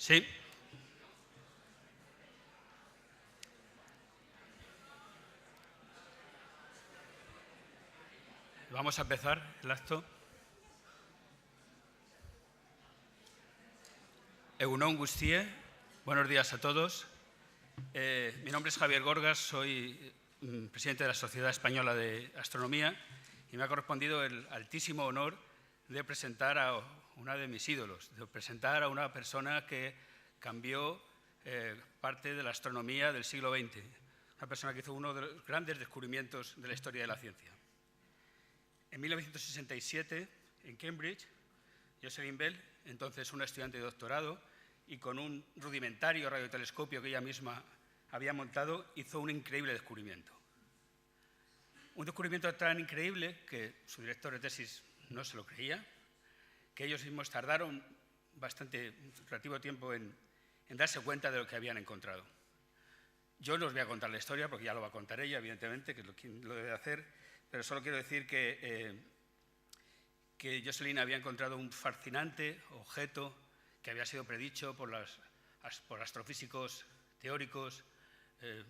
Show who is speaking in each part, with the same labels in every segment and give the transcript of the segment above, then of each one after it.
Speaker 1: Sí. Vamos a empezar el acto. Egun on guztie, buenos días a todos. Mi nombre es Javier Gorgas, soy presidente de la Sociedad Española de Astronomía y me ha correspondido el altísimo honor de presentar a una de mis ídolos, de presentar a una persona que cambió parte de la astronomía del siglo XX, una persona que hizo uno de los grandes descubrimientos de la historia de la ciencia. En 1967, en Cambridge, Jocelyn Bell, entonces una estudiante de doctorado, y con un rudimentario radiotelescopio que ella misma había montado, hizo un increíble descubrimiento. Un descubrimiento tan increíble que su director de tesis no se lo creía, que ellos mismos tardaron bastante relativo tiempo en darse cuenta de lo que habían encontrado. Yo no os voy a contar la historia porque ya lo va a contar ella, evidentemente, que es quien lo debe hacer, pero solo quiero decir que Jocelyn había encontrado un fascinante objeto que había sido predicho por astrofísicos teóricos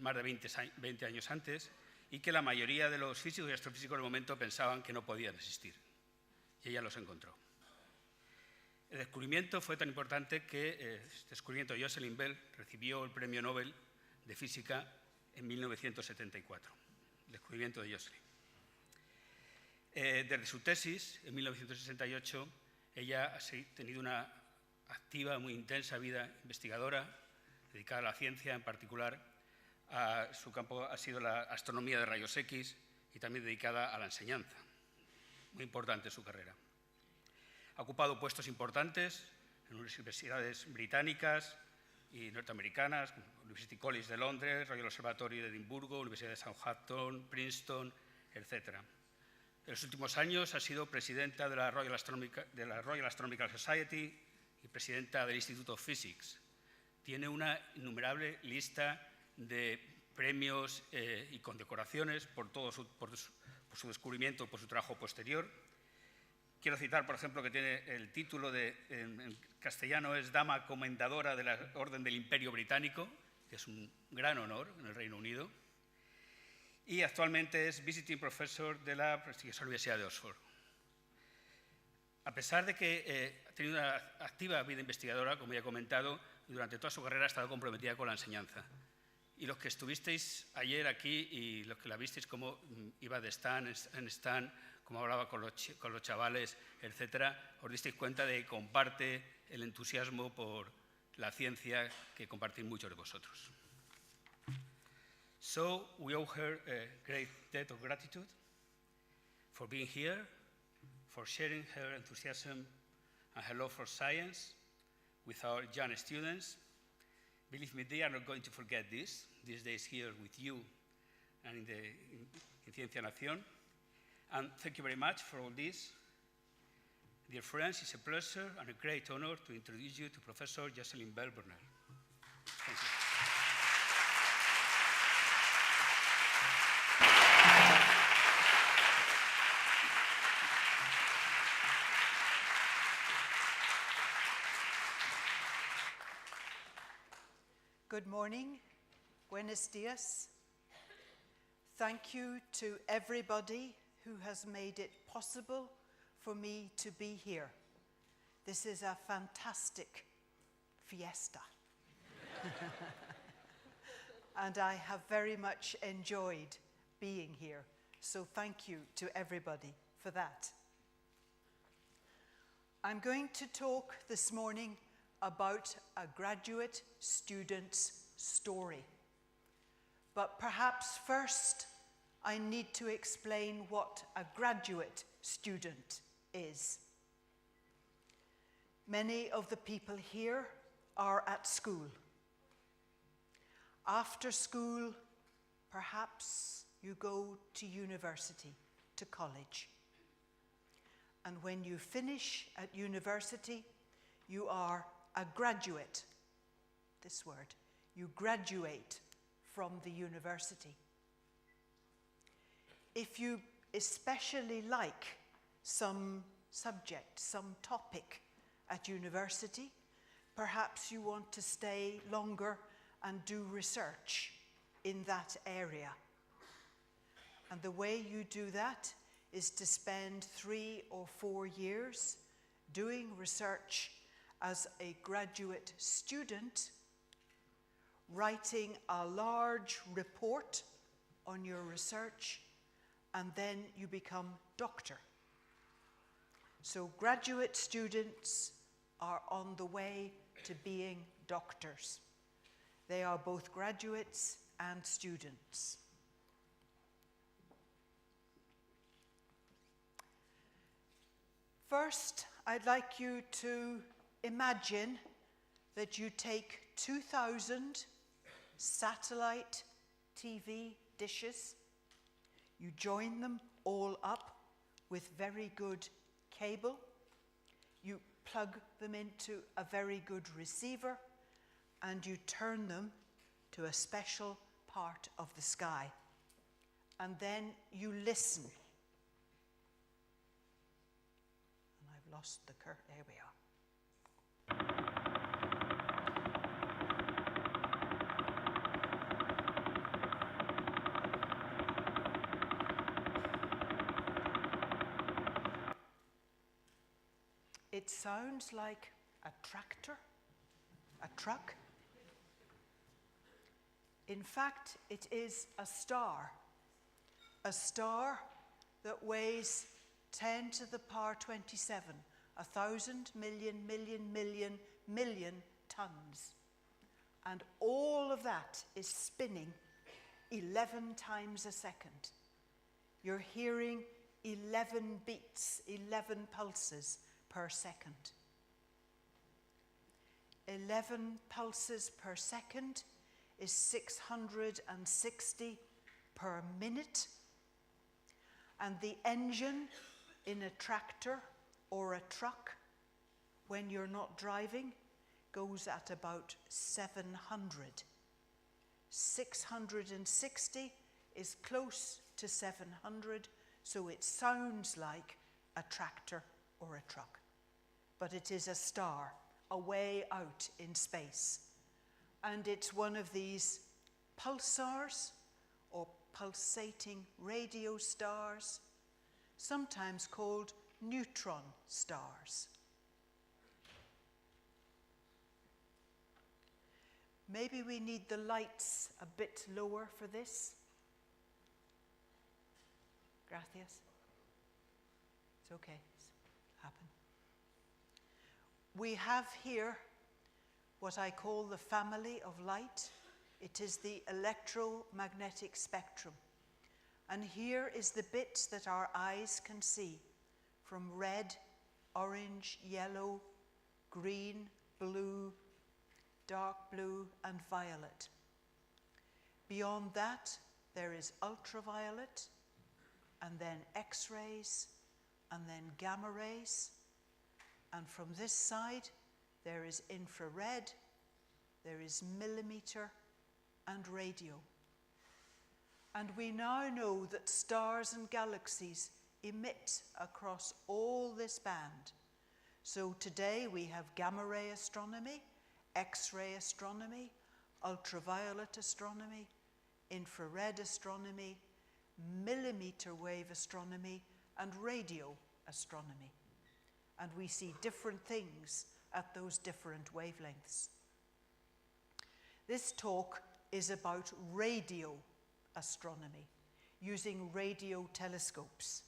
Speaker 1: más de 20 años antes y que la mayoría de los físicos y astrofísicos en el momento pensaban que no podían existir. Y ella los encontró. El descubrimiento fue tan importante que el descubrimiento de Jocelyn Bell recibió el Premio Nobel de Física en 1974, el descubrimiento de Jocelyn. Desde su tesis, en 1968, ella ha tenido una activa, muy intensa vida investigadora, dedicada a la ciencia, en particular a su campo ha sido la astronomía de rayos X y también dedicada a la enseñanza. Muy importante su carrera. Ha ocupado puestos importantes en universidades británicas y norteamericanas, como University College de Londres, Royal Observatory de Edimburgo, Universidad de Southampton, Princeton, etc. En los últimos años ha sido presidenta de la Royal Astronomical Society y presidenta del Institute of Physics. Tiene una innumerable lista de premios y condecoraciones por su descubrimiento, por su trabajo posterior. Quiero citar, por ejemplo, que tiene el título en castellano es Dama Comendadora de la Orden del Imperio Británico, que es un gran honor en el Reino Unido. Y actualmente es Visiting Professor de la prestigiosa Universidad de Oxford. A pesar de que ha tenido una activa vida investigadora, como ya he comentado, durante toda su carrera ha estado comprometida con la enseñanza. Y los que estuvisteis ayer aquí y los que la visteis cómo iba de stand en stand, cómo hablaba con los chavales, etcétera, os disteis cuenta de que comparte el entusiasmo por la ciencia que compartís muchos de vosotros. So, we owe her a great debt of gratitude for being here, for sharing her enthusiasm and her love for science with our young students. Believe me, they are not going to forget these days here with you and in Ciencia Nación. And thank you very much for all this. Dear friends, it's a pleasure and a great honor to introduce you to Professor Jocelyn Bell Burnell. Thank you.
Speaker 2: Good morning, buenos dias. Thank you to everybody who has made it possible for me to be here. This is a fantastic fiesta. And I have very much enjoyed being here. So thank you to everybody for that. I'm going to talk this morning about a graduate student's story. But perhaps first I need to explain what a graduate student is. Many of the people here are at school. After school, perhaps you go to university, to college. And when you finish at university, you are a graduate, this word, you graduate from the university. If you especially like some subject, some topic at university, perhaps you want to stay longer and do research in that area. And the way you do that is to spend 3 or 4 years doing research as a graduate student, writing a large report on your research, and then you become doctor. So graduate students are on the way to being doctors. They are both graduates and students. First, I'd like you to imagine that you take 2,000 satellite TV dishes, you join them all up with very good cable, you plug them into a very good receiver, and you turn them to a special part of the sky. And then you listen. And I've lost the curtain. There we are. It sounds like a tractor, a truck. In fact, it is a star that weighs 10 to the power 27, 1,000 million tons. And all of that is spinning 11 times a second. You're hearing 11 beats, 11 pulses per second. 11 pulses per second is 660 per minute. And the engine in a tractor or a truck, when you're not driving, goes at about 700. 660 is close to 700, so it sounds like a tractor or a truck. But it is a star, away out in space. And it's one of these pulsars, or pulsating radio stars, sometimes called neutron stars. Maybe we need the lights a bit lower for this. Gracias. It's okay. It's happened. We have here what I call the family of light. It is the electromagnetic spectrum. And here is the bits that our eyes can see, from red, orange, yellow, green, blue, dark blue, and violet. Beyond that, there is ultraviolet, and then X-rays, and then gamma rays. And from this side, there is infrared, there is millimeter, and radio. And we now know that stars and galaxies emit across all this band. So today we have gamma ray astronomy, X-ray astronomy, ultraviolet astronomy, infrared astronomy, millimeter wave astronomy, and radio astronomy. And we see different things at those different wavelengths. This talk is about radio astronomy, using radio telescopes.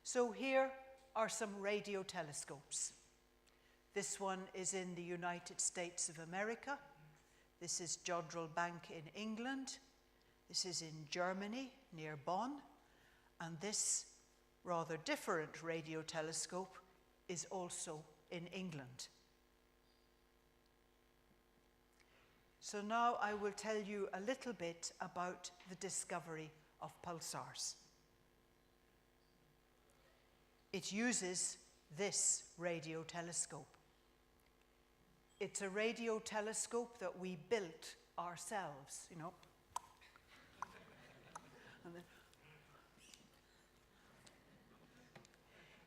Speaker 2: So here are some radio telescopes. This one is in the United States of America. This is Jodrell Bank in England. This is in Germany, near Bonn. And this rather different radio telescope is also in England. So now I will tell you a little bit about the discovery of pulsars. It uses this radio telescope. It's a radio telescope that we built ourselves, you know. And then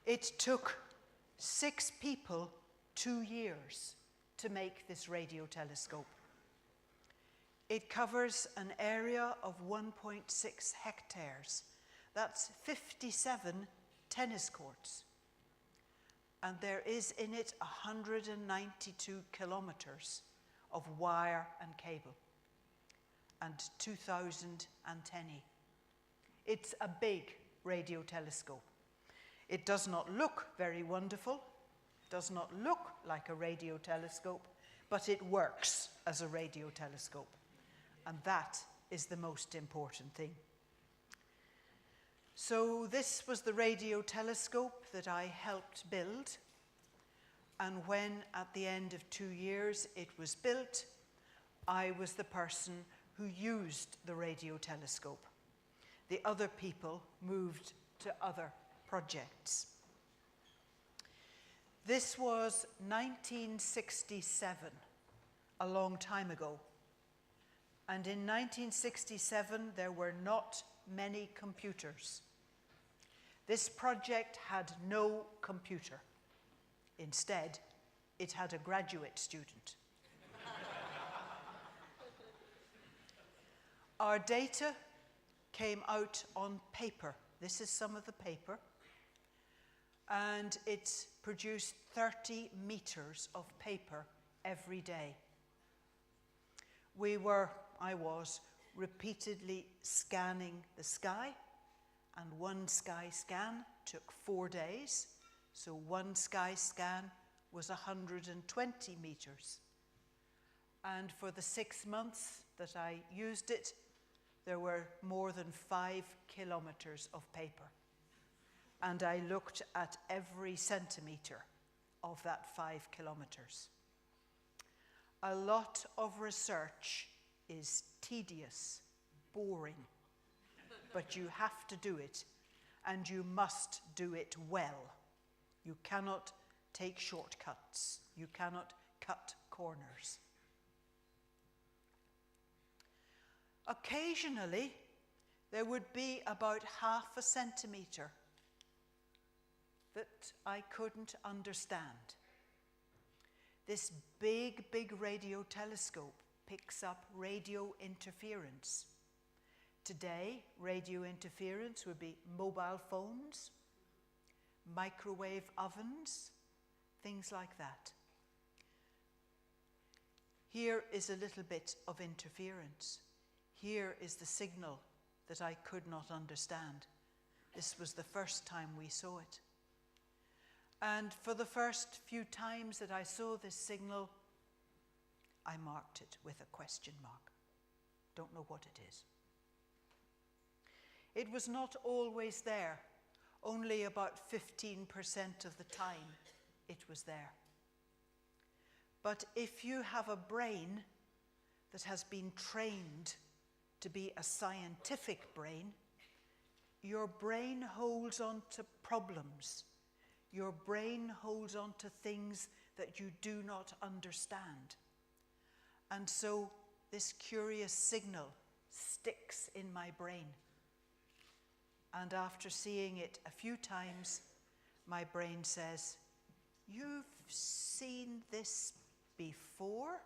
Speaker 2: it took 6 people 2 years to make this radio telescope. It covers an area of 1.6 hectares. That's 57 tennis courts. And there is in it 192 kilometers of wire and cable and 2,000 antennae. It's a big radio telescope. It does not look very wonderful, does not look like a radio telescope, but it works as a radio telescope. And that is the most important thing. So this was the radio telescope that I helped build. And when, at the end of 2 years, it was built, I was the person who used the radio telescope. The other people moved to other projects. This was 1967, a long time ago. And in 1967, there were not many computers. This project had no computer. Instead, it had a graduate student. Our data came out on paper. This is some of the paper. And it produced 30 meters of paper every day. I was repeatedly scanning the sky, and one sky scan took 4 days. So one sky scan was 120 meters. And for the 6 months that I used it, there were more than 5 kilometers of paper. And I looked at every centimeter of that 5 kilometers. A lot of research is tedious, boring, but you have to do it, and you must do it well. You cannot take shortcuts. You cannot cut corners. Occasionally, there would be about half a centimeter that I couldn't understand. This big radio telescope picks up radio interference. Today, radio interference would be mobile phones, microwave ovens, things like that. Here is a little bit of interference. Here is the signal that I could not understand. This was the first time we saw it. And for the first few times that I saw this signal, I marked it with a question mark. Don't know what it is. It was not always there. Only about 15% of the time it was there. But if you have a brain that has been trained to be a scientific brain, your brain holds on to problems. Your brain holds on to things that you do not understand. And so this curious signal sticks in my brain. And after seeing it a few times, my brain says, "You've seen this before,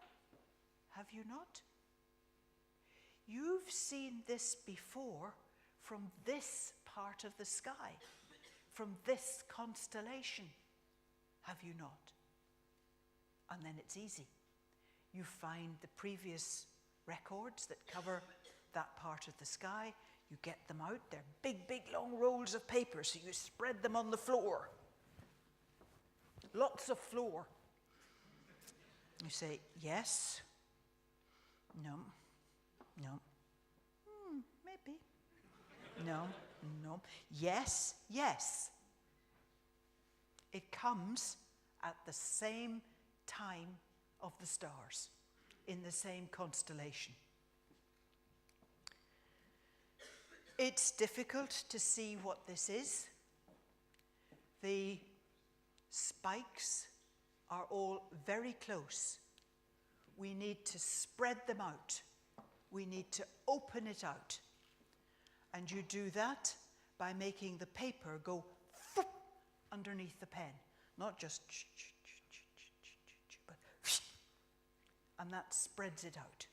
Speaker 2: have you not? You've seen this before from this part of the sky, from this constellation, have you not?" And then it's easy. You find the previous records that cover that part of the sky. You get them out. They're big, long rolls of paper, so you spread them on the floor. Lots of floor. You say, yes, no, maybe, no, yes. It comes at the same time of the stars, in the same constellation. It's difficult to see what this is. The spikes are all very close. We need to spread them out. We need to open it out. And you do that by making the paper go underneath the pen. Not just but and that spreads it out.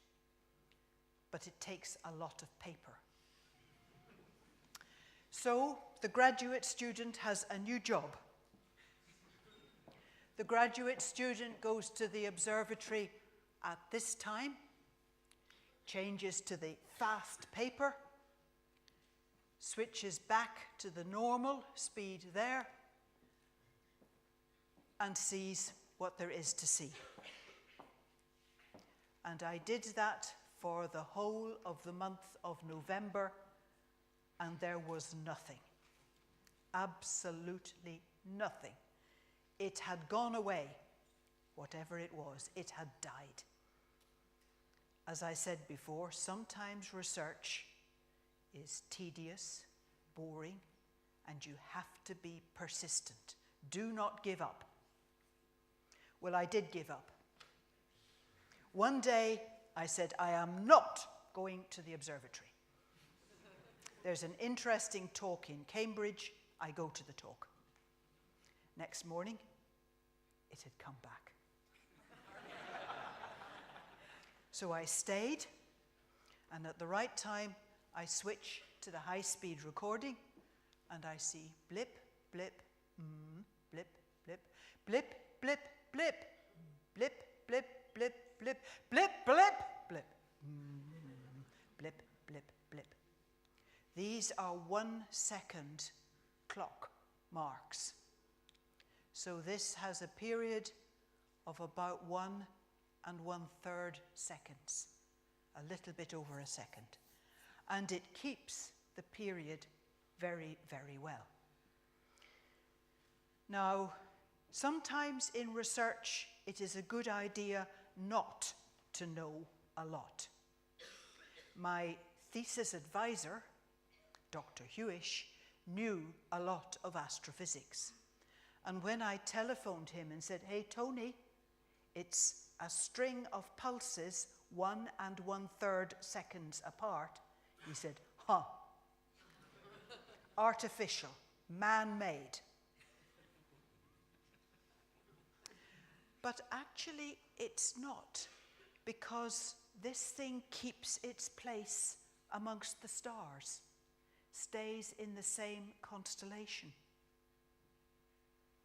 Speaker 2: But it takes a lot of paper. So the graduate student has a new job. The graduate student goes to the observatory at this time, changes to the fast paper, switches back to the normal speed there, and sees what there is to see. And I did that for the whole of the month of November, and there was nothing. Absolutely nothing. It had gone away, whatever it was, it had died. As I said before, sometimes research is tedious, boring, and you have to be persistent. Do not give up. Well, I did give up. One day, I said, I am not going to the observatory. There's an interesting talk in Cambridge. I go to the talk. Next morning, it had come back. So I stayed, and at the right time, I switch to the high-speed recording, and I see blip, blip, blip, blip, blip, blip, blip, blip, blip, blip, blip, blip, blip, blip, blip, blip, blip. These are 1 second clock marks. So this has a period of about 1 1/3 seconds, a little bit over a second. And it keeps the period very, very well. Now, sometimes in research, it is a good idea not to know a lot. My thesis advisor, Dr. Hewish, knew a lot of astrophysics. And when I telephoned him and said, hey, Tony, it's a string of pulses 1 1/3 seconds apart, he said, artificial, man-made. But actually, it's not, because this thing keeps its place amongst the stars, stays in the same constellation.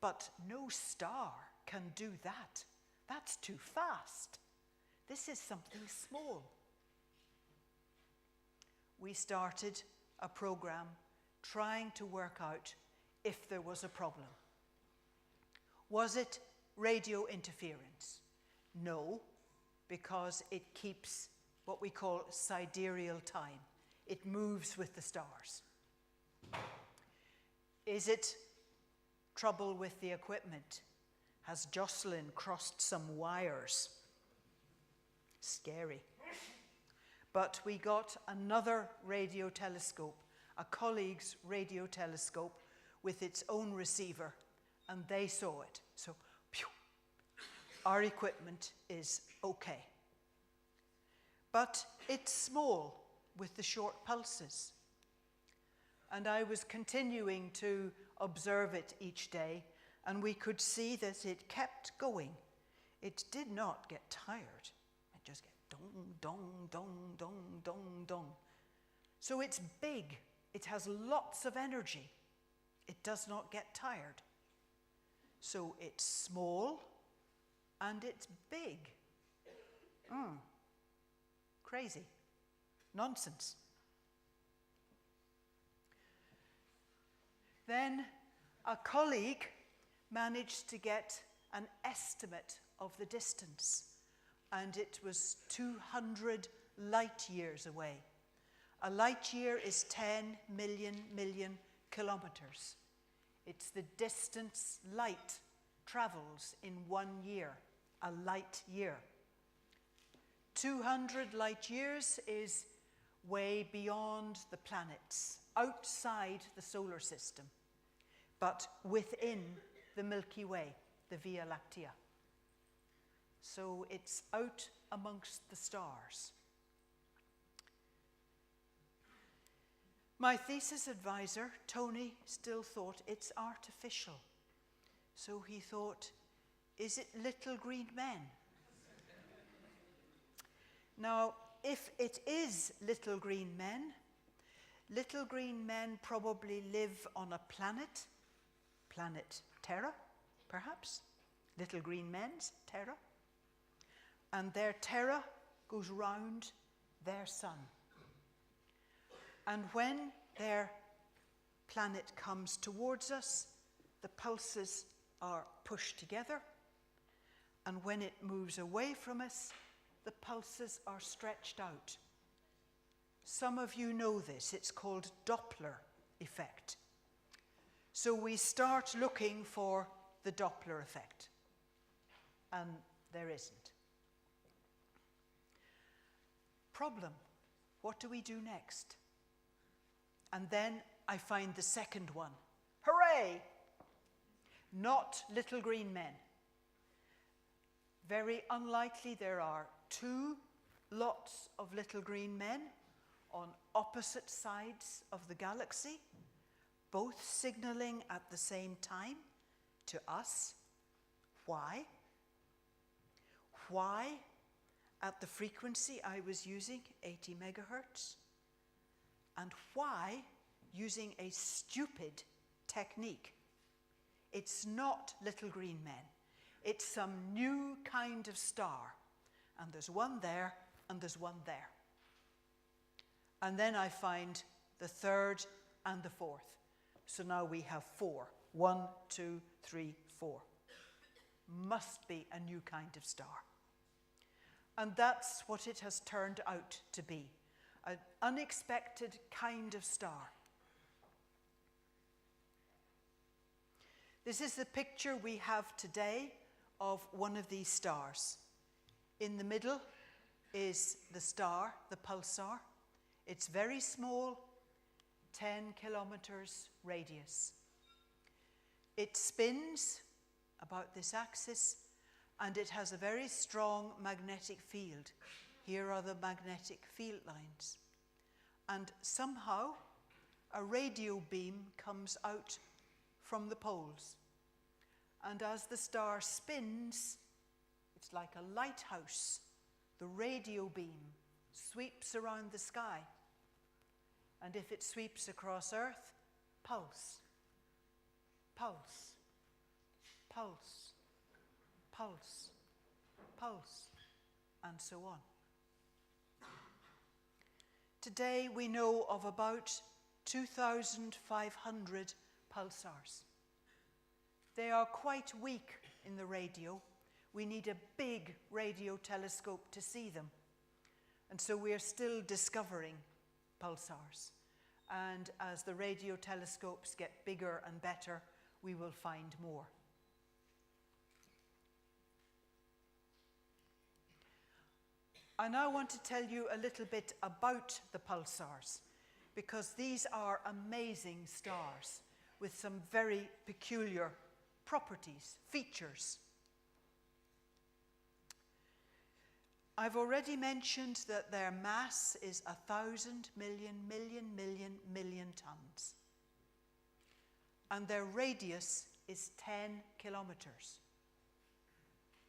Speaker 2: But no star can do that. That's too fast. This is something small. We started a program trying to work out if there was a problem. Was it radio interference? No, because it keeps what we call sidereal time. It moves with the stars. Is it trouble with the equipment? Has Jocelyn crossed some wires? Scary. But we got another radio telescope, a colleague's radio telescope with its own receiver, and they saw it. So, phew, our equipment is okay. But it's small with the short pulses. And I was continuing to observe it each day, and we could see that it kept going. It did not get tired. It just get dong, dong, dong, dong, dong, dong. So it's big. It has lots of energy. It does not get tired. So it's small and it's big. Crazy. Nonsense. Then a colleague managed to get an estimate of the distance, and it was 200 light years away. A light year is 10 million kilometers. It's the distance light travels in 1 year, a light year. 200 light years is way beyond the planets, outside the solar system, but within the Milky Way, the Via Lactea. So it's out amongst the stars. My thesis advisor, Tony, still thought it's artificial. So he thought, is it little green men? Now, if it is little green men probably live on a planet Terra, perhaps, little green men's Terra, and their Terra goes round their sun. And when their planet comes towards us, the pulses are pushed together, and when it moves away from us, the pulses are stretched out. Some of you know this. It's called Doppler effect. So we start looking for the Doppler effect, and there isn't. Problem, what do we do next? And then I find the second one. Hooray! Not little green men. Very unlikely there are two lots of little green men on opposite sides of the galaxy, both signaling at the same time to us. Why? Why at the frequency I was using, 80 megahertz? And why using a stupid technique? It's not little green men. It's some new kind of star. And there's one there, and there's one there. And then I find the third and the fourth. So now we have 4. 1, 2, 3, 4. Must be a new kind of star. And that's what it has turned out to be. An unexpected kind of star. This is the picture we have today of one of these stars. In the middle is the star, the pulsar. It's very small, 10 kilometers radius. It spins about this axis, and it has a very strong magnetic field. Here are the magnetic field lines. And somehow a radio beam comes out from the poles. And as the star spins, it's like a lighthouse. The radio beam sweeps around the sky. And if it sweeps across Earth, pulse, pulse, pulse, pulse, pulse, and so on. Today we know of about 2,500 pulsars. They are quite weak in the radio. We need a big radio telescope to see them. And so we are still discovering pulsars. And as the radio telescopes get bigger and better, we will find more. I now want to tell you a little bit about the pulsars, because these are amazing stars with some very peculiar properties, features. I've already mentioned that their mass is 1,000 million tons. And their radius is 10 kilometers.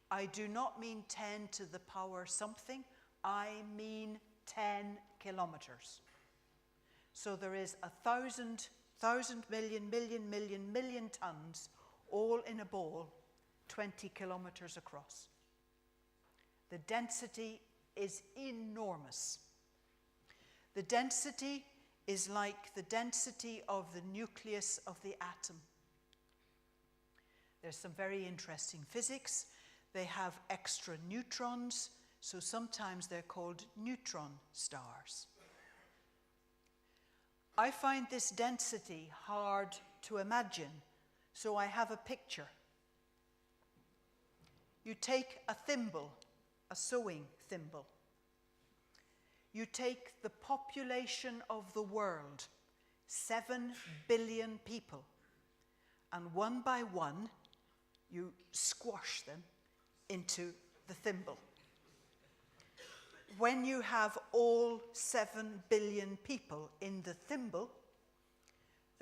Speaker 2: I do not mean 10 to the power something, I mean 10 kilometers. So there is 1,000 million tons all in a ball, 20 kilometers across. The density is enormous. The density is like the density of the nucleus of the atom. There's some very interesting physics. They have extra neutrons, so sometimes they're called neutron stars. I find this density hard to imagine, so I have a picture. You take a thimble, a sewing thimble. You take the population of the world, 7 billion people, and one by one, you squash them into the thimble. When you have all 7 billion people in the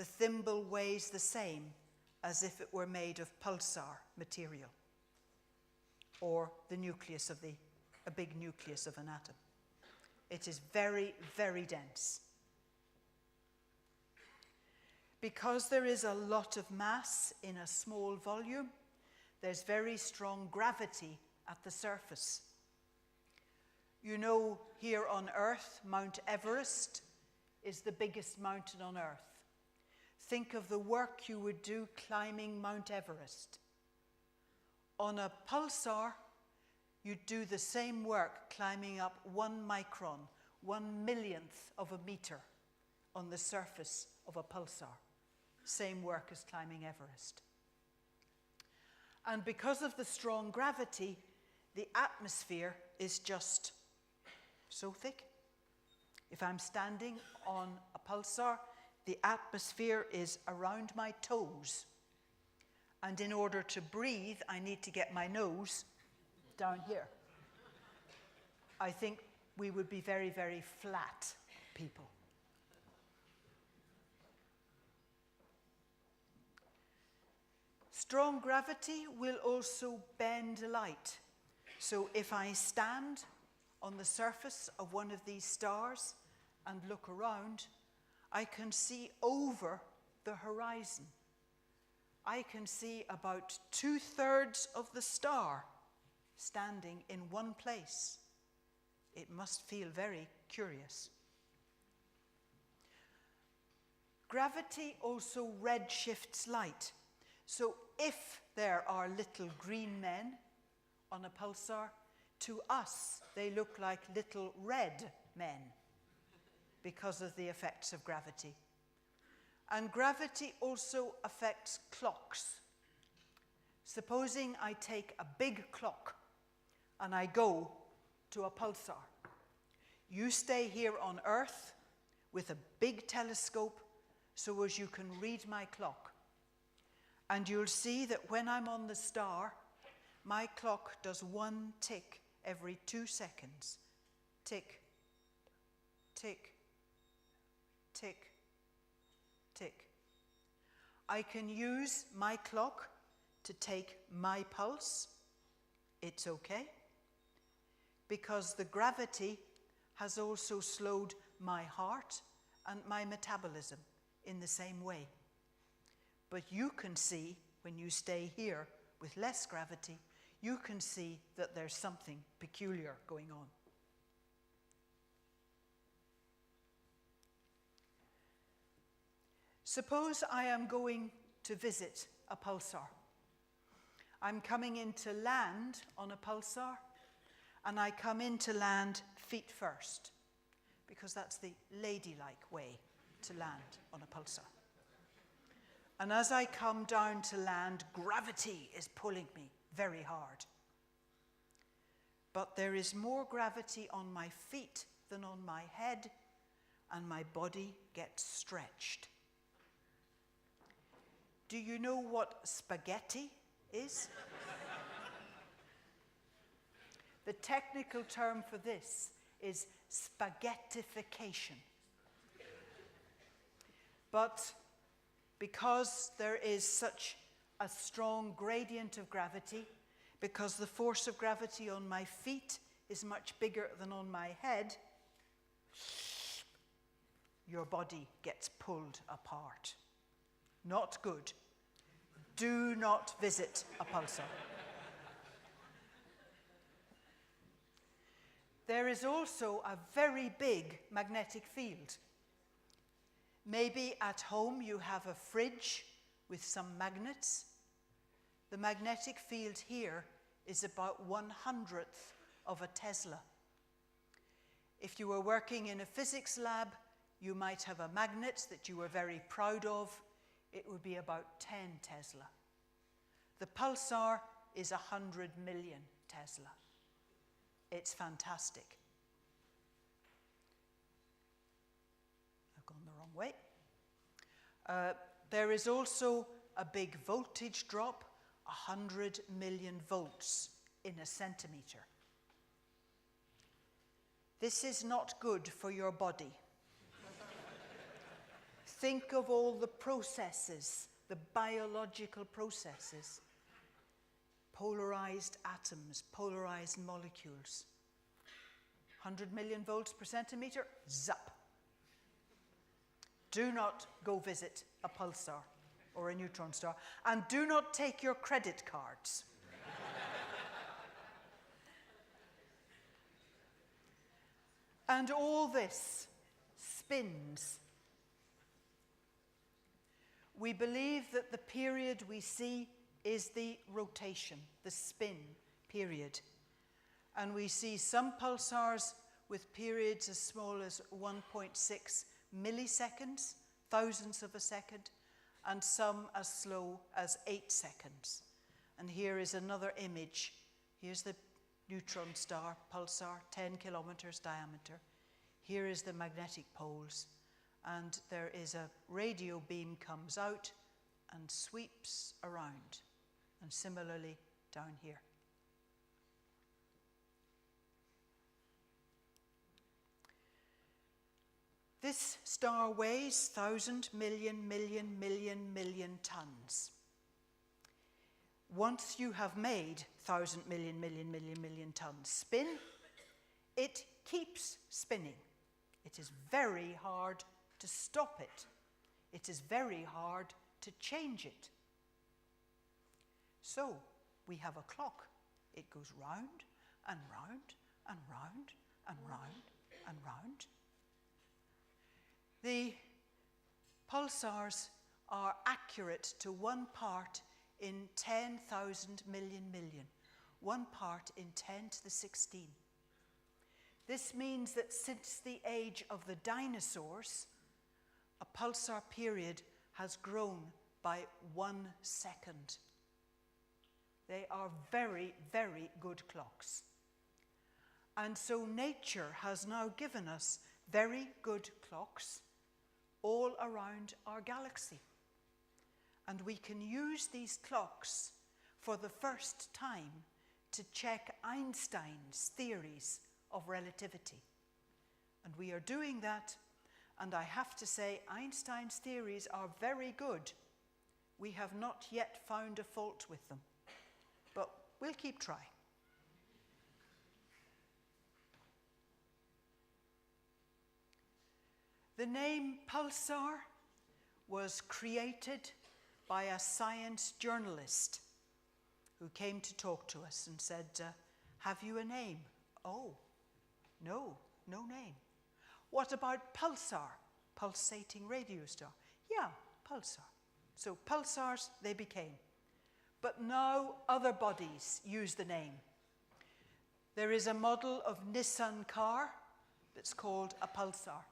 Speaker 2: thimble weighs the same as if it were made of pulsar material, or the nucleus of a big nucleus of an atom. It is very, very dense. Because there is a lot of mass in a small volume, there's very strong gravity at the surface. You know, here on Earth, Mount Everest is the biggest mountain on Earth. Think of the work you would do climbing Mount Everest. On a pulsar, you'd do the same work climbing up 1 micron, 1/1,000,000th of a meter on the surface of a pulsar. Same work as climbing Everest. And because of the strong gravity, the atmosphere is just so thick. If I'm standing on a pulsar, the atmosphere is around my toes. And in order to breathe, I need to get my nose down here. I think we would be very, very flat people. Strong gravity will also bend light. So if I stand on the surface of one of these stars and look around, I can see over the horizon. I can see about 2/3 of the star standing in one place. It must feel very curious. Gravity also redshifts light. So if there are little green men on a pulsar, to us they look like little red men because of the effects of gravity. And gravity also affects clocks. Supposing I take a big clock and I go to a pulsar. You stay here on Earth with a big telescope so as you can read my clock. And you'll see that when I'm on the star, my clock does 1 tick every 2 seconds. Tick, tick, tick, tick. I can use my clock to take my pulse. It's okay, because the gravity has also slowed my heart and my metabolism in the same way. But you can see, when you stay here with less gravity, you can see that there's something peculiar going on. Suppose I am going to visit a pulsar. I'm coming into land on a pulsar, and I come into land feet first, because that's the ladylike way to land on a pulsar. And as I come down to land, gravity is pulling me very hard. But there is more gravity on my feet than on my head, and my body gets stretched. Do you know what spaghetti is? The technical term for this is spaghettification. But because there is such a strong gradient of gravity, because the force of gravity on my feet is much bigger than on my head, your body gets pulled apart. Not good. Do not visit a pulsar. There is also a very big magnetic field. Maybe at home you have a fridge with some magnets. The magnetic field here is about 1/100th of a Tesla. If you were working in a physics lab, you might have a magnet that you were very proud of. It would be about 10 Tesla. The pulsar is 100 million Tesla. It's fantastic. I've gone the wrong way. There is also a big voltage drop, 100 million volts in a centimeter. This is not good for your body. Think of all the processes the biological processes. Polarized atoms, polarized molecules. 100 million volts per centimeter, zap. Do not go visit a pulsar or a neutron star, and do not take your credit cards. And all this spins. We believe that the period we see is the rotation, the spin period. And we see some pulsars with periods as small as 1.6 milliseconds, thousandths of a second, and some as slow as 8 seconds. And here is another image. Here's the neutron star pulsar, 10 kilometers diameter. Here is the magnetic poles, and there is a radio beam comes out and sweeps around, and similarly down here. This star weighs 1,000 million tons. Once you have made 1,000 million tons spin, it keeps spinning. It is very hard to stop it. It is very hard to change it. So we have a clock. It goes round and round and round and round and round. The pulsars are accurate to 1 part in 10,000 million. 1 part in 10 to the 16. This means that since the age of the dinosaurs, a pulsar period has grown by 1 second. They are very, very good clocks. And so nature has now given us very good clocks all around our galaxy. And we can use these clocks for the first time to check Einstein's theories of relativity. And we are doing that, and I have to say Einstein's theories are very good. We have not yet found a fault with them, but we'll keep trying. The name pulsar was created by a science journalist who came to talk to us and said, have you a name? Oh, no name. What about pulsar? Pulsating radio star. Yeah, pulsar. So pulsars they became. But now other bodies use the name. There is a model of Nissan car that's called a pulsar.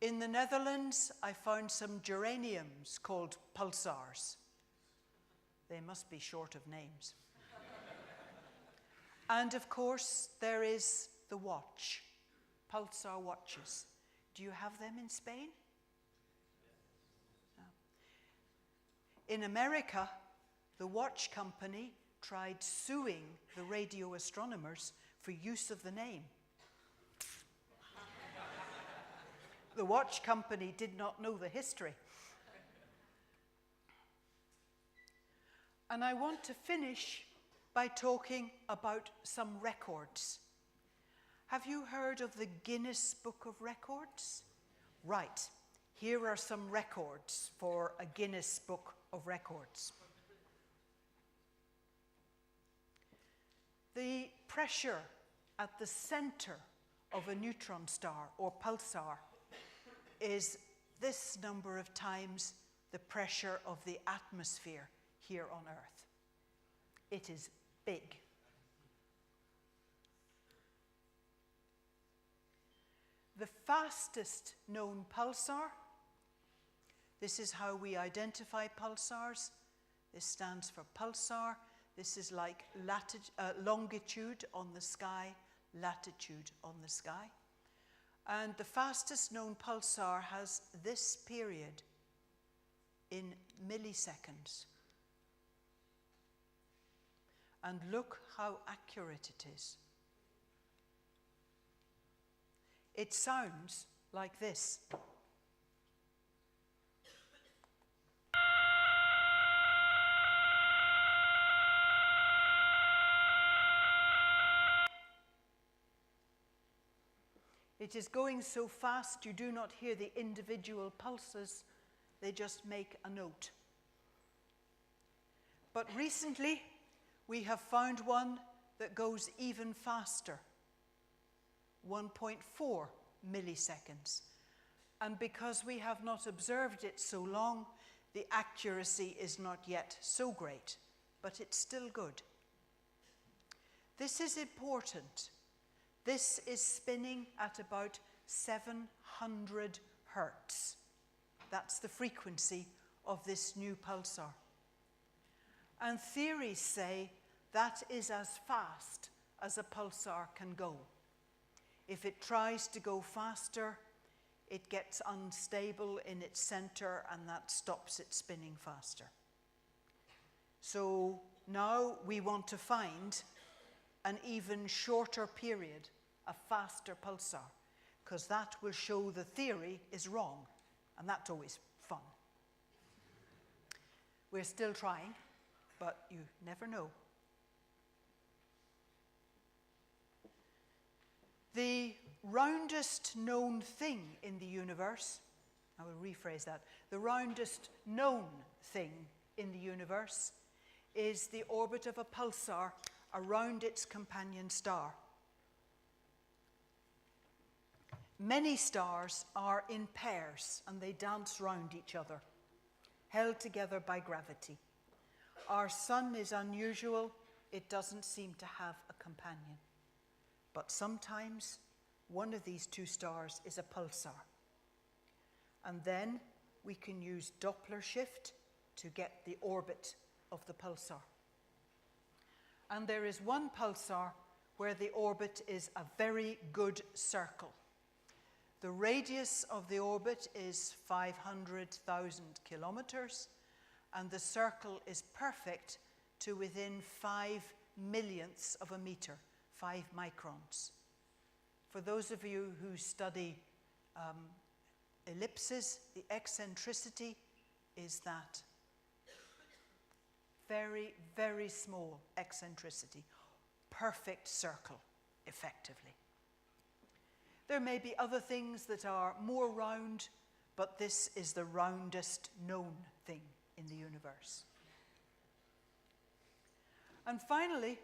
Speaker 2: In the Netherlands, I found some geraniums called pulsars. They must be short of names. And of course, there is the watch, pulsar watches. Do you have them in Spain? No. In America, the watch company tried suing the radio astronomers for use of the name. The watch company did not know the history. And I want to finish by talking about some records. Have you heard of the Guinness Book of Records? Right, here are some records for a Guinness Book of Records. The pressure at the center of a neutron star or pulsar is this number of times the pressure of the atmosphere here on Earth. It is big. The fastest known pulsar, this is how we identify pulsars. This stands for pulsar. This is like longitude on the sky, latitude on the sky. And the fastest known pulsar has this period in milliseconds. And look how accurate it is. It sounds like this. It is going so fast you do not hear the individual pulses, they just make a note. But recently, we have found one that goes even faster, 1.4 milliseconds. And because we have not observed it so long, the accuracy is not yet so great, but it's still good. This is important. This is spinning at about 700 hertz. That's the frequency of this new pulsar. And theories say that is as fast as a pulsar can go. If it tries to go faster, it gets unstable in its center, and that stops it spinning faster. So now we want to find an even shorter period, a faster pulsar, because that will show the theory is wrong, and that's always fun. We're still trying, but you never know. The roundest known thing in the universe, I will rephrase that, the roundest known thing in the universe is the orbit of a pulsar around its companion star. Many stars are in pairs and they dance round each other, held together by gravity. Our sun is unusual, it doesn't seem to have a companion. But sometimes one of these two stars is a pulsar. And then we can use Doppler shift to get the orbit of the pulsar. And there is one pulsar where the orbit is a very good circle. The radius of the orbit is 500,000 kilometers, and the circle is perfect to within 5 millionths of a meter, 5 microns. For those of you who study ellipses, the eccentricity is that. Very, very small eccentricity. Perfect circle, effectively. There may be other things that are more round, but this is the roundest known thing in the universe. And finally,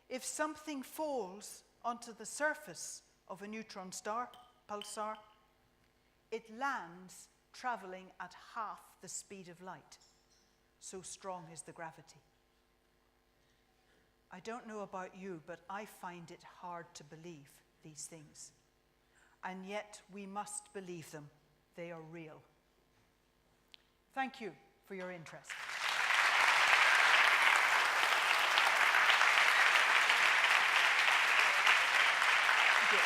Speaker 2: if something falls onto the surface of a neutron star, pulsar, it lands traveling at half the speed of light. So strong is the gravity. I don't know about you, but I find it hard to believe these things. And yet we must believe them. They are real. Thank you for your interest. Thank you.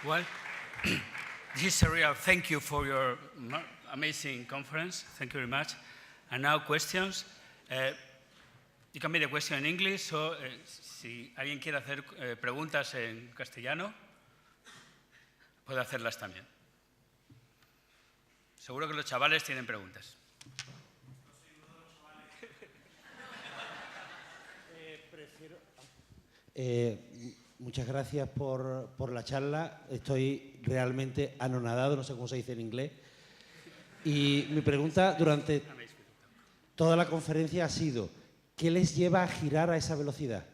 Speaker 1: Well, this is a real thank you for your amazing conference. Thank you very much. And now questions. You can make the question in English, so si alguien quiere hacer preguntas en castellano, puede hacerlas también. Seguro que los chavales tienen preguntas.
Speaker 3: Muchas gracias por la charla. Estoy realmente anonadado, no sé cómo se dice en inglés. Y mi pregunta durante toda la conferencia ha sido, ¿qué les lleva a girar a esa velocidad?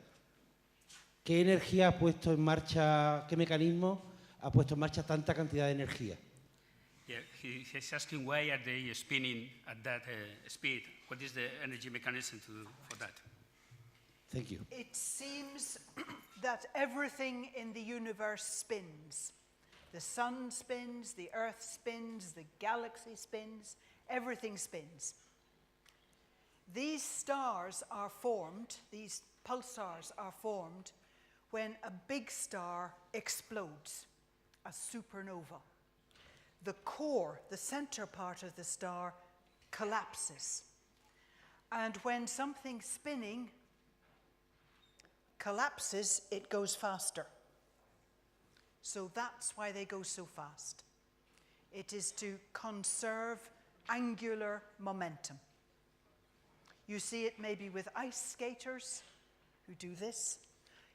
Speaker 3: ¿Qué energía ha puesto en marcha, qué mecanismo ha puesto en marcha tanta cantidad de energía?
Speaker 1: Yeah, he's asking why are they spinning at that speed? What is the energy mechanism for that?
Speaker 3: Thank you.
Speaker 2: It seems that everything in the universe spins. The sun spins, the earth spins, the galaxy spins, everything spins. These stars are formed, these pulsars are formed when a big star explodes, a supernova. The core, the center part of the star, collapses. And when something spinning collapses, it goes faster. So that's why they go so fast. It is to conserve angular momentum. You see it maybe with ice skaters who do this.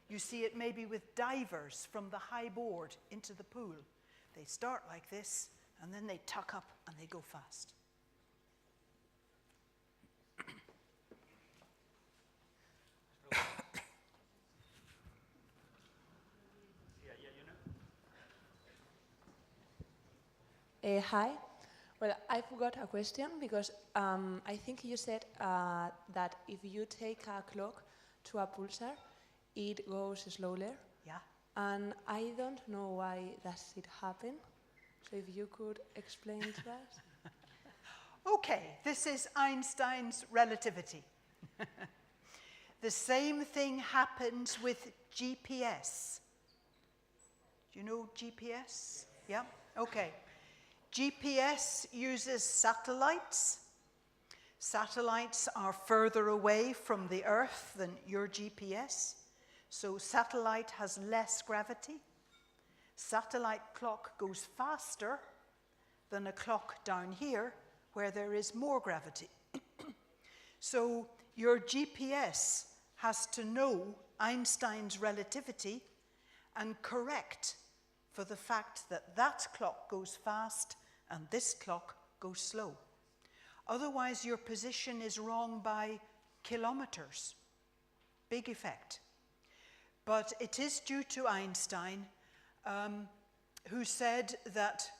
Speaker 2: You see it maybe with divers from the high board into the pool. They start like this, and then they tuck up and they go fast.
Speaker 4: Hi. Well, I've got a question because I think you said that if you take a clock to a pulsar, it goes slower.
Speaker 2: Yeah.
Speaker 4: And I don't know why does it happen. So if you could explain to us.
Speaker 2: Okay, this is Einstein's relativity. The same thing happens with GPS. Do you know GPS? Yeah? Okay. GPS uses satellites. Satellites are further away from the Earth than your GPS, so satellite has less gravity. Satellite clock goes faster than a clock down here, where there is more gravity. So your GPS has to know Einstein's relativity and correct for the fact that that clock goes fast and this clock goes slow. Otherwise, your position is wrong by kilometers. Big effect. But it is due to Einstein, who said that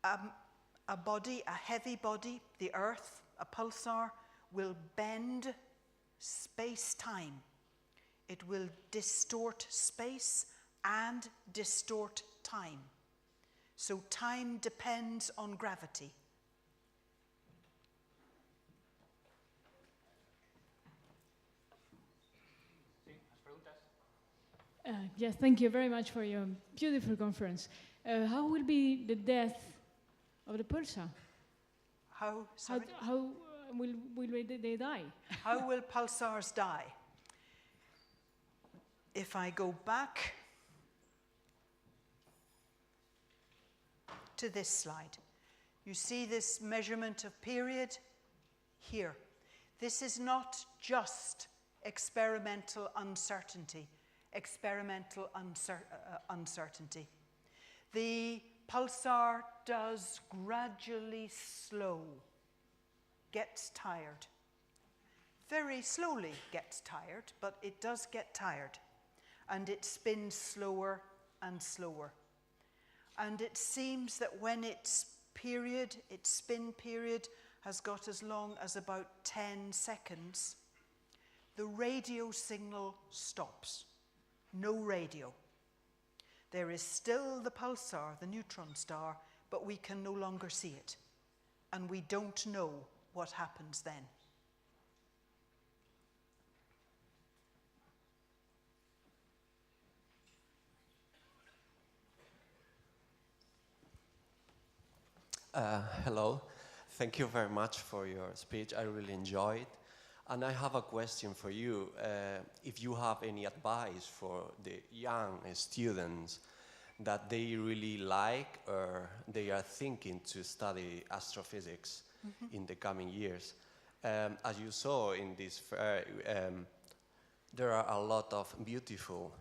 Speaker 2: a body, a heavy body, the Earth, a pulsar, will bend space-time. It will distort space and distort time. So time depends on gravity.
Speaker 5: Yes, thank you very much for your beautiful conference. How will be the death of the pulsar?
Speaker 2: How
Speaker 5: Will they die?
Speaker 2: How will pulsars die? If I go back to this slide, you see this measurement of period here. This is not just experimental uncertainty. Uncertainty. The pulsar does gradually slow, gets tired. Very slowly gets tired, but it does get tired. And it spins slower and slower. And it seems that when its spin period has got as long as about 10 seconds, the radio signal stops. No radio. There is still the pulsar, the neutron star, but we can no longer see it. And we don't know what happens then.
Speaker 6: Hello. Thank you very much for your speech. I really enjoyed it. And I have a question for you. If you have any advice for the young students that they really like or they are thinking to study astrophysics in the coming years. As you saw in this fair, there are a lot of beautiful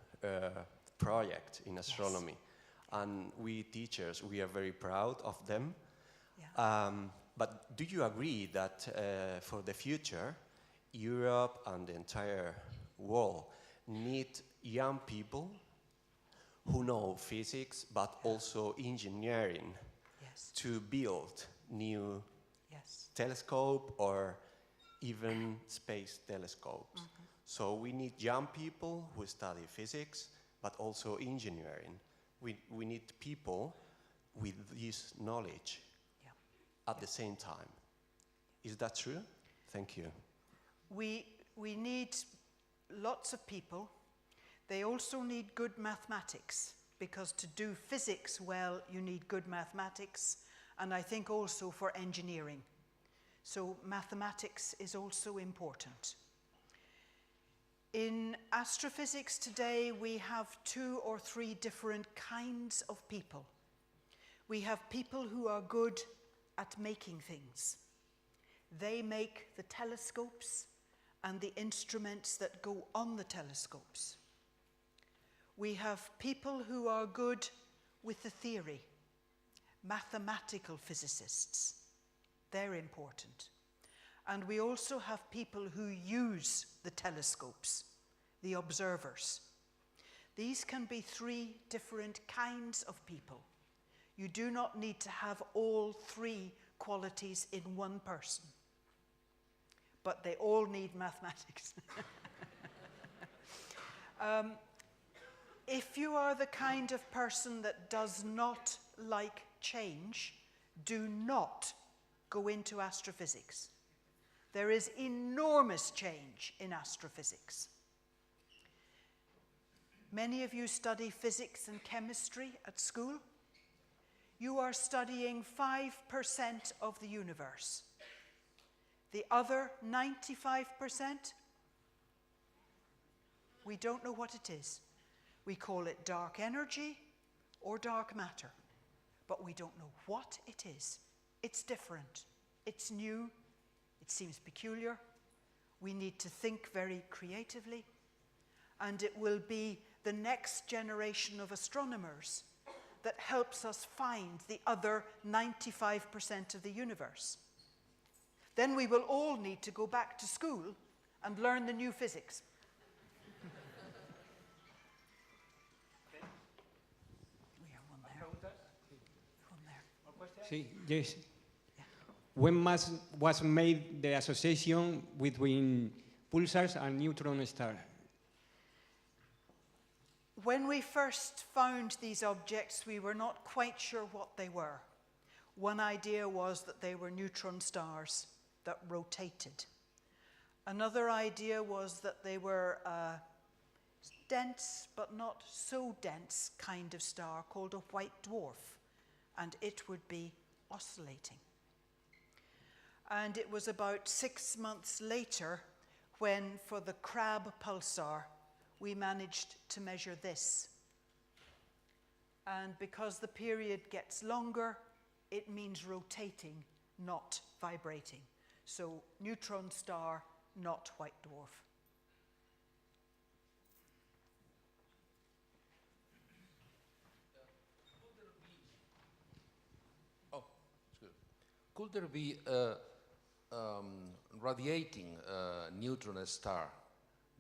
Speaker 6: projects in astronomy. Yes. And we teachers, we are very proud of them. Yeah. But do you agree that for the future, Europe and the entire world need young people who know physics but also engineering to build new telescope or even space telescopes? So we need young people who study physics but also engineering. We need people with this knowledge at the same time. Is that true? Thank you.
Speaker 2: We need lots of people. They also need good mathematics, because to do physics well, you need good mathematics, and I think also for engineering. So mathematics is also important. In astrophysics today, we have 2 or 3 different kinds of people. We have people who are good at making things. They make the telescopes and the instruments that go on the telescopes. We have people who are good with the theory, mathematical physicists. They're important. And we also have people who use the telescopes, the observers. These can be 3 different kinds of people. You do not need to have all 3 qualities in one person, but they all need mathematics. If you are the kind of person that does not like change, do not go into astrophysics. There is enormous change in astrophysics. Many of you study physics and chemistry at school. You are studying 5% of the universe. The other 95%, we don't know what it is. We call it dark energy or dark matter, but we don't know what it is. It's different. It's new. It seems peculiar. We need to think very creatively, and it will be the next generation of astronomers that helps us find the other 95% of the universe. Then we will all need to go back to school and learn the new physics. We have one there. One there.
Speaker 7: Sí, yes. When was made the association between pulsars and neutron stars?
Speaker 2: When we first found these objects, we were not quite sure what they were. One idea was that they were neutron stars that rotated. Another idea was that they were a dense, but not so dense kind of star called a white dwarf, and it would be oscillating. And it was about 6 months later when, for the Crab pulsar, we managed to measure this. And because the period gets longer, it means rotating, not vibrating. So neutron star, not white dwarf.
Speaker 8: Could there be a radiating neutron star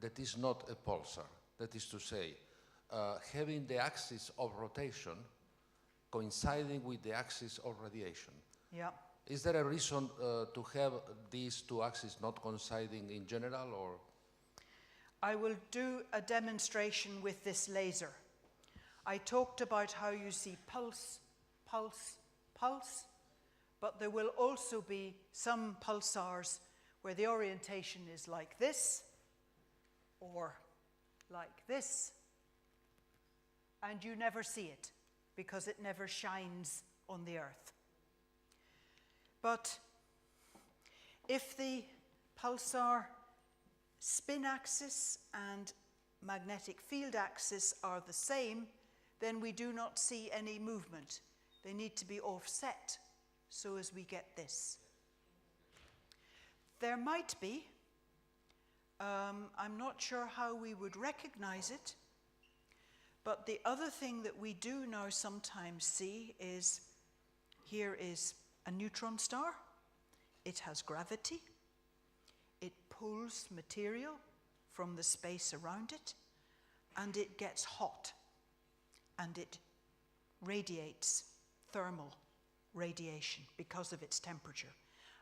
Speaker 8: that is not a pulsar? That is to say, having the axis of rotation coinciding with the axis of radiation.
Speaker 2: Yeah.
Speaker 8: Is there a reason to have these 2 axes not coinciding in general, or?
Speaker 2: I will do a demonstration with this laser. I talked about how you see pulse, pulse, pulse, but there will also be some pulsars where the orientation is like this, or like this, and you never see it because it never shines on the Earth. But if the pulsar spin axis and magnetic field axis are the same, then we do not see any movement. They need to be offset so as we get this. There might be, I'm not sure how we would recognize it, but the other thing that we do now sometimes see is, here is a neutron star. It has gravity. It pulls material from the space around it, and it gets hot, and it radiates thermal radiation because of its temperature.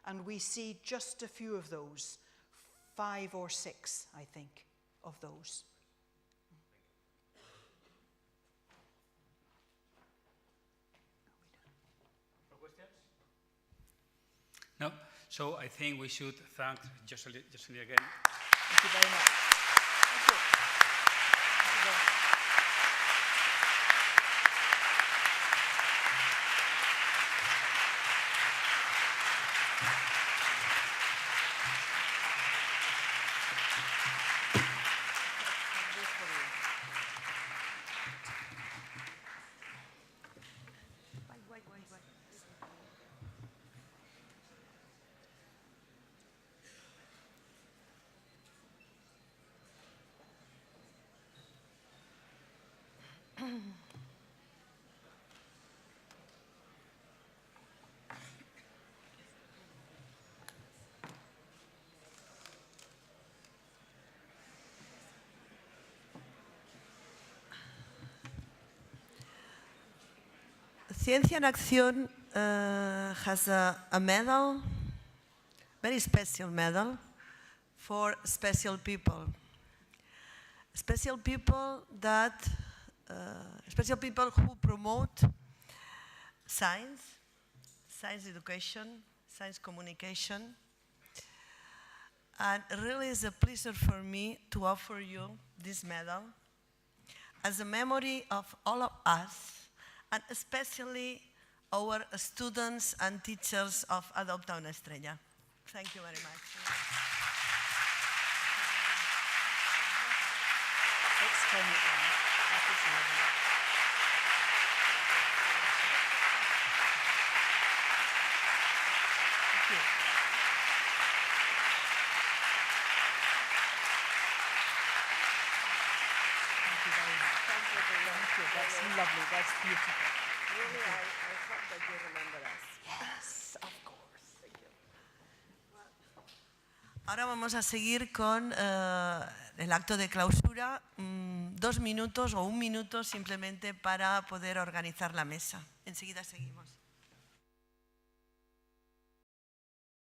Speaker 2: And we see just a few of those, 5 or 6, I think, of those.
Speaker 1: No? So I think we should thank Jocelyn again.
Speaker 2: Thank you very much. Thank you. Thank you very much. Ciencia en Acción has a medal, very special medal, for special people. Special people who promote science, science education, science communication. And really it's a pleasure for me to offer you this medal as a memory of all of us, and especially our students and teachers of Adopta una Estrella. Thank you very much. Let's turn it on. That is lovely. Thank you. Thank you very much. Thank you. That's lovely. That's beautiful.
Speaker 9: Really, I hope that you remember us.
Speaker 2: Yes, of course. Thank you. Ahora vamos a seguir con el acto de clausura. 2 minutos o 1 minuto simplemente para poder organizar la mesa. Enseguida seguimos.